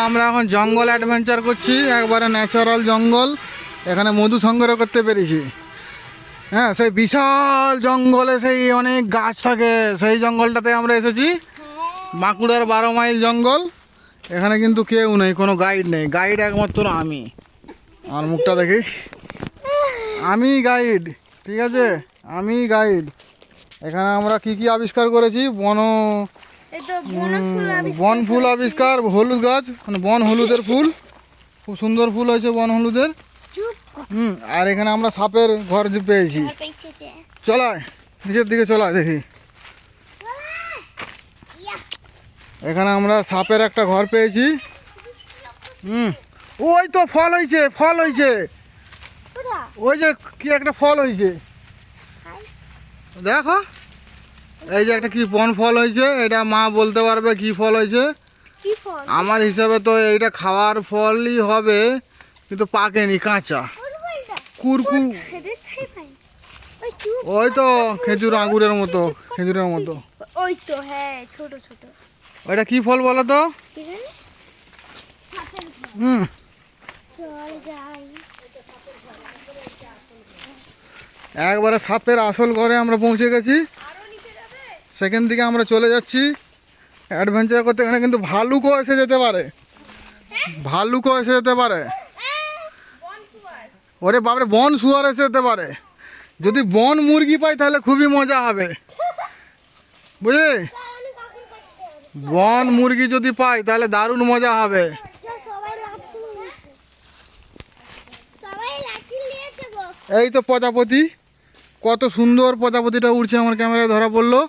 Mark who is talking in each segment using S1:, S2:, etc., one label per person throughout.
S1: আমরা এখন জঙ্গল অ্যাডভেঞ্চার করছি, একবারে ন্যাচারাল জঙ্গল। এখানে মধু সংগ্রহ করতে পেরেছি। হ্যাঁ, সেই বিশাল জঙ্গলে সেই অনেক গাছ থাকে, সেই জঙ্গলটাতে আমরা এসেছি। বাঁকুড়ার 12 মাইল জঙ্গল। এখানে কিন্তু কেউ নেই, কোনো গাইড নেই, গাইড একমাত্র আমি। আমার মুখটা দেখি, আমি গাইড, ঠিক আছে, আমি গাইড। এখানে আমরা কি কি আবিষ্কার করেছি? বন ফুল আবিষ্কার, হলুদ গাছ, মানে বন হলুদের ফুল, খুব সুন্দর ফুল হয়েছে বন হলুদের। আর এখানে আমরা সাপের ঘর পেয়েছি। চলায় নিচের দিকে চলায় দেখি। এখানে আমরা সাপের একটা ঘর পেয়েছি। ওই তো ফল হয়েছে, ফল হয়েছে, ওই যে কি একটা ফল হয়েছে দেখো। এই যে একটা কি বন ফল হয়েছে, এটা মা বলতে পারবে কি ফল হয়েছে। আমার হিসাবে তো এইটা খাওয়ার ফলই হবে, কিন্তু পাকেনি, কাঁচা কুরকুর। ওই তো খেজুর, আঙুরের মতো, খেজুরের মতো।
S2: ওই তো, হ্যাঁ, ছোট ছোট।
S1: ওইটা কি ফল বলো তো? একবারে সাপের আসল ঘরে আমরা পৌঁছে গেছি। সেখান থেকে আমরা চলে যাচ্ছি অ্যাডভেঞ্চার করতে। এখানে কিন্তু ভালুকও এসে যেতে পারে, ভালুকও এসে যেতে পারে। ওরে বাপরে, বন শুয়ার এসে যেতে পারে। যদি বন মুরগি পাই তাহলে খুবই মজা হবে, বুঝলি? বন মুরগি যদি পাই তাহলে দারুণ মজা হবে। এই তো প্রজাপতি, কত সুন্দর প্রজাপতিটা উড়ছে, আমার ক্যামেরায় ধরা পড়লো।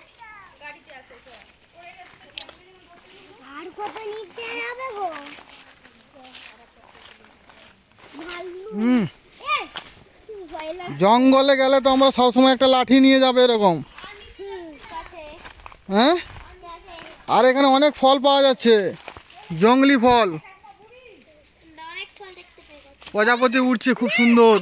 S1: জঙ্গলে গেলে তো আমরা সবসময় একটা লাঠি নিয়ে যাবে এরকম। হ্যাঁ, আর এখানে অনেক ফল পাওয়া যাচ্ছে, জঙ্গলি ফল। প্রজাপতি উঠছে খুব সুন্দর।